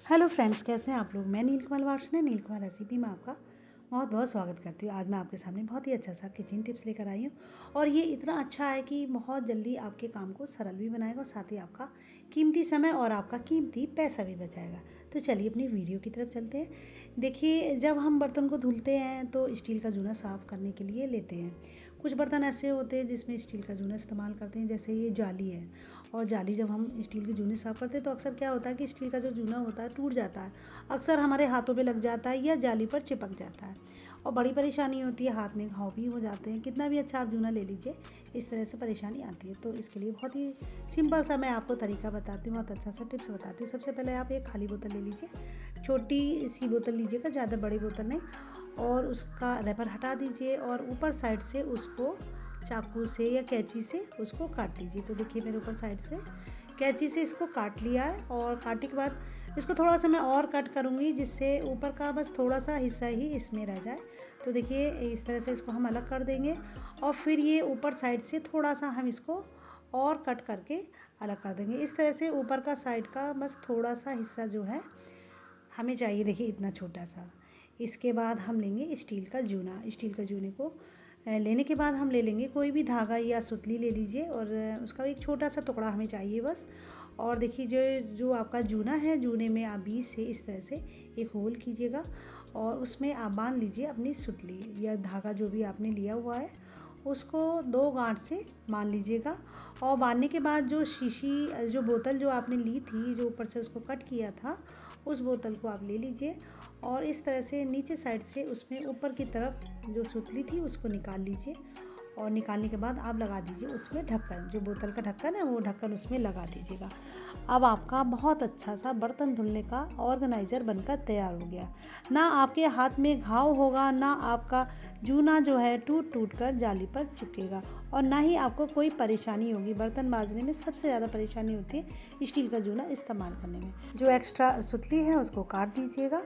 Hello friends, कैसे हैं आप लोग। मैं नीलकमल वार्षण नील कुमार रेसिपी में आपका बहुत बहुत स्वागत करती हूँ। आज मैं आपके सामने बहुत ही अच्छा सा किचन टिप्स लेकर आई हूँ और ये इतना अच्छा है कि बहुत जल्दी आपके काम को सरल भी बनाएगा और साथ ही आपका कीमती समय और आपका कीमती पैसा भी बचाएगा। तो चलिए अपनी वीडियो की तरफ चलते हैं। देखिए, जब हम बर्तन को धुलते हैं तो स्टील का जूना साफ़ करने के लिए लेते हैं। कुछ बर्तन ऐसे होते हैं जिसमें स्टील का जूना इस्तेमाल करते हैं, जैसे ये जाली है। और जाली जब हम स्टील के जूने साफ़ करते हैं तो अक्सर क्या होता है कि स्टील का जो जूना होता है टूट जाता है, अक्सर हमारे हाथों पे लग जाता है या जाली पर चिपक जाता है और बड़ी परेशानी होती है, हाथ में घाव भी हो जाते हैं। कितना भी अच्छा आप जूना ले लीजिए, इस तरह से परेशानी आती है। तो इसके लिए बहुत ही सिंपल सा मैं आपको तरीका बताती हूँ, बहुत अच्छा सा टिप्स बताती हूँ। सबसे पहले आप एक खाली बोतल ले लीजिए, छोटी सी बोतल लीजिएगा, ज़्यादा बड़ी बोतल नहीं, और उसका रैपर हटा दीजिए और ऊपर साइड से उसको चाकू से या कैंची से उसको काट लीजिए। तो देखिए, मेरे ऊपर साइड से कैंची से इसको काट लिया है और काटने के बाद इसको थोड़ा सा मैं और कट करूँगी, जिससे ऊपर का बस थोड़ा सा हिस्सा ही इसमें रह जाए। तो देखिए, इस तरह से इसको हम अलग कर देंगे और फिर ये ऊपर साइड से थोड़ा सा हम इसको और कट करके अलग कर देंगे। इस तरह से ऊपर का साइड का बस थोड़ा सा हिस्सा जो है हमें चाहिए, देखिए इतना छोटा सा। इसके बाद हम लेंगे स्टील का जूना। स्टील का जूने को लेने के बाद हम ले लेंगे कोई भी धागा या सुतली ले लीजिए और उसका एक छोटा सा टुकड़ा हमें चाहिए बस। और देखिए, जो जो आपका जूना है, जूने में आप बीच से इस तरह से एक होल कीजिएगा और उसमें आप बांध लीजिए अपनी सुतली या धागा जो भी आपने लिया हुआ है, उसको 2 गांठ से बांध लीजिएगा। और बांधने के बाद जो शीशी जो बोतल जो आपने ली थी, जो ऊपर से उसको कट किया था, उस बोतल को आप ले लीजिए और इस तरह से नीचे साइड से उसमें ऊपर की तरफ जो सुतली थी उसको निकाल लीजिए। और निकालने के बाद आप लगा दीजिए उसमें ढक्कन, जो बोतल का ढक्कन है वो ढक्कन उसमें लगा दीजिएगा। अब आपका बहुत अच्छा सा बर्तन धुलने का ऑर्गेनाइज़र बनकर तैयार हो गया। ना आपके हाथ में घाव होगा, ना आपका जूना जो है टूट टूट कर जाली पर चिपकेगा और ना ही आपको कोई परेशानी होगी। बर्तन मांजने में सबसे ज़्यादा परेशानी होती है स्टील का जूना इस्तेमाल करने में। जो एक्स्ट्रा सुतली है उसको काट दीजिएगा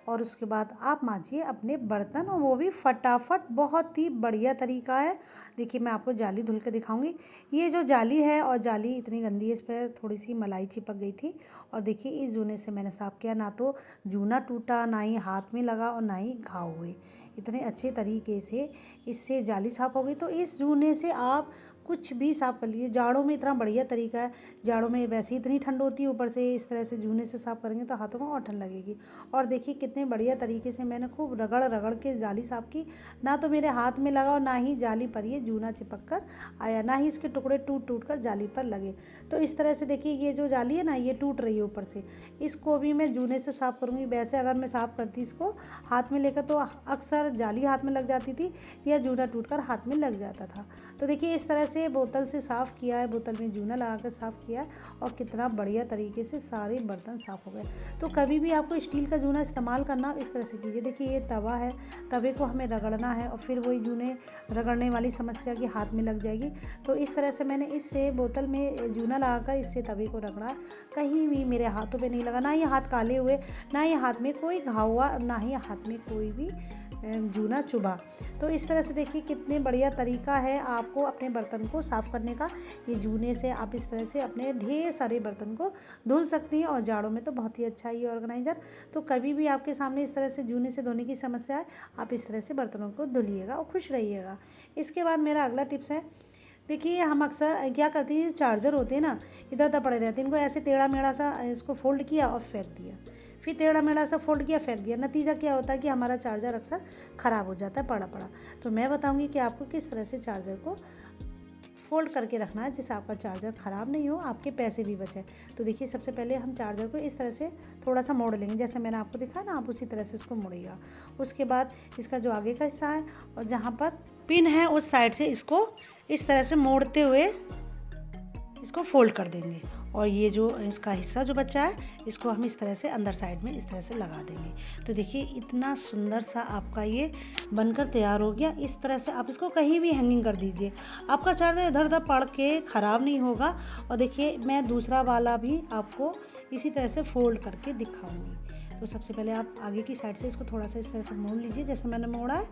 और उसके बाद आप मांजिए अपने बर्तन, और वो भी फटाफट। बहुत ही बढ़िया तरीका है। देखिए, मैं आपको जाली धुल के दिखाऊंगी। ये जो जाली है, और जाली इतनी गंदी है, इस पर थोड़ी सी मलाई चिपक गई थी। और देखिए, इस जूने से मैंने साफ़ किया, ना तो जूना टूटा, ना ही हाथ में लगा और ना ही घाव हुए। इतने अच्छे तरीके से इससे जाली साफ़ हो गई। तो इस जूने से आप कुछ भी साफ़ कर लीजिए। जाड़ों में इतना बढ़िया तरीका है। जाड़ों में वैसे ही इतनी ठंड होती है, ऊपर से इस तरह से जूने से साफ़ करेंगे तो हाथों में और ठंड लगेगी। और देखिए, कितने बढ़िया तरीके से मैंने खूब रगड़ रगड़ के जाली साफ़ की। ना तो मेरे हाथ में लगा और ना ही जाली पर ये जूना चिपक कर आया, ना ही इसके टुकड़े टूट टूट कर जाली पर लगे। तो इस तरह से देखिए, ये जो जाली है ना, ये टूट रही है ऊपर से। इसको भी मैं जूने से साफ़ करूँगी। वैसे अगर मैं साफ़ करती इसको हाथ में लेकर तो अक्सर जाली हाथ में लग जाती थी या जूना टूट कर हाथ में लग जाता था। तो देखिए, इस तरह से बोतल से साफ़ किया है, बोतल में जूना लगा कर साफ़ किया है और कितना बढ़िया तरीके से सारे बर्तन साफ़ हो गए। तो कभी भी आपको स्टील का जूना इस्तेमाल करना, इस तरह से कीजिए। देखिए, ये तवा है, तवे को हमें रगड़ना है और फिर वही जूने रगड़ने वाली समस्या की हाथ में लग जाएगी। तो इस तरह से मैंने इससे बोतल में जूना लगाकर इससे तवे को रगड़ा। कहीं भी मेरे हाथों पे नहीं लगा, ना ही हाथ काले हुए, ना ही हाथ में कोई घाव हुआ, ना ही हाथ में कोई भी जूना चुभा। तो इस तरह से देखिए, कितने बढ़िया तरीका है आपको अपने बर्तन को साफ़ करने का। ये जूने से आप इस तरह से अपने ढेर सारे बर्तन को धुल सकती हैं और जाड़ों में तो बहुत ही अच्छा ये ऑर्गेनाइज़र। तो कभी भी आपके सामने इस तरह से जूने से धोने की समस्या है, आप इस तरह से बर्तनों को धुलिएगा और खुश रहिएगा। इसके बाद मेरा अगला टिप्स है। देखिए, हम अक्सर क्या करते हैं, चार्जर होते हैं ना, इधर उधर पड़े रहते हैं, इनको ऐसे टेढ़ा मेढ़ा सा इसको फोल्ड किया और फेंक दिया, फिर टेढ़ा मेढ़ा सा फोल्ड किया, फेंक दिया। नतीजा क्या होता है कि हमारा चार्जर अक्सर ख़राब हो जाता है पड़ा पड़ा। तो मैं बताऊंगी कि आपको किस तरह से चार्जर को फोल्ड करके रखना है, जिससे आपका चार्जर ख़राब नहीं हो, आपके पैसे भी बचे। तो देखिए, सबसे पहले हम चार्जर को इस तरह से थोड़ा सा मोड़ लेंगे, जैसे मैंने आपको दिखाया ना, आप उसी तरह से इसको मोड़िएगा। उसके बाद इसका जो आगे का हिस्सा है और जहाँ पर पिन है, उस साइड से इसको इस तरह से मोड़ते हुए इसको फोल्ड कर देंगे और ये जो इसका हिस्सा जो बचा है, इसको हम इस तरह से अंदर साइड में इस तरह से लगा देंगे। तो देखिए, इतना सुंदर सा आपका ये बनकर तैयार हो गया। इस तरह से आप इसको कहीं भी हैंगिंग कर दीजिए, आपका चार्जर इधर उधर पड़ के ख़राब नहीं होगा। और देखिए, मैं दूसरा वाला भी आपको इसी तरह से फोल्ड करके दिखाऊंगी। तो सबसे पहले आप आगे की साइड से इसको थोड़ा सा इस तरह से मोड़ लीजिए, जैसे मैंने मोड़ा है,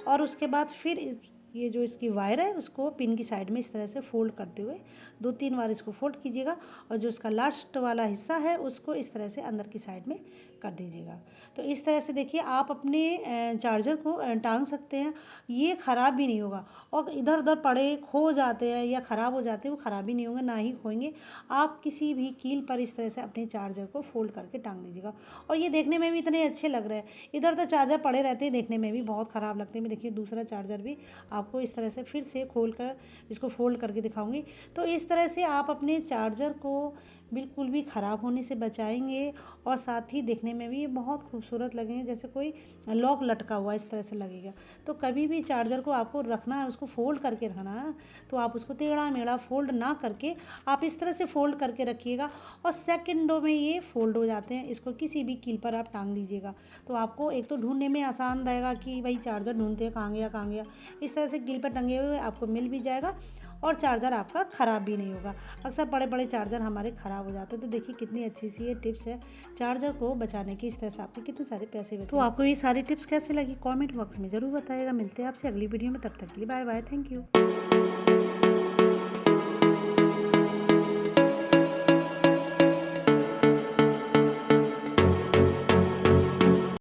और उसके बाद फिर ये जो इसकी वायर है उसको पिन की साइड में इस तरह से फोल्ड करते हुए 2-3 बार इसको फोल्ड कीजिएगा और जो इसका लास्ट वाला हिस्सा है उसको इस तरह से अंदर की साइड में कर दीजिएगा। तो इस तरह से देखिए आप अपने चार्जर को टांग सकते हैं, ये ख़राब भी नहीं होगा। और इधर उधर पड़े खो जाते हैं या ख़राब हो जाते हैं, वो ख़राब भी नहीं होंगे, ना ही खोएंगे। आप किसी भी कील पर इस तरह से अपने चार्जर को फोल्ड करके टांग दीजिएगा। और ये देखने में भी इतने अच्छे लग रहे हैं। इधर तो चार्जर पड़े रहते हैं, देखने में भी बहुत ख़राब लगते हैं। मैं देखिए दूसरा चार्जर भी आपको इस तरह से फिर से खोल कर इसको फोल्ड करके दिखाऊंगी। तो इस तरह से आप अपने चार्जर को बिल्कुल भी ख़राब होने से बचाएंगे और साथ ही देखने में भी ये बहुत खूबसूरत लगेंगे, जैसे कोई लॉक लटका हुआ इस तरह से लगेगा। तो कभी भी चार्जर को आपको रखना है, उसको फोल्ड करके रखना है, तो आप उसको टेढ़ा मेढ़ा फोल्ड ना करके आप इस तरह से फोल्ड करके रखिएगा और सेकंडों में ये फोल्ड हो जाते हैं। इसको किसी भी कील पर आप टांग दीजिएगा, तो आपको एक तो ढूंढने में आसान रहेगा कि भाई चार्जर ढूंढते हैं कहाँ गया कहाँ गया। इस तरह से कील पर टंगे हुए आपको मिल भी जाएगा और चार्जर आपका ख़राब भी नहीं होगा। अक्सर बड़े बड़े चार्जर हमारे ख़राब हो जाते हैं। तो देखिए कितनी अच्छी सी ये टिप्स है चार्जर को बचाने की। इस तरह से आपके कितने सारे पैसे बचे। तो आपको ये सारी टिप्स कैसे लगी कमेंट बॉक्स में ज़रूर बताइएगा। मिलते हैं आपसे अगली वीडियो में, तब तक के लिए बाय बाय, थैंक यू।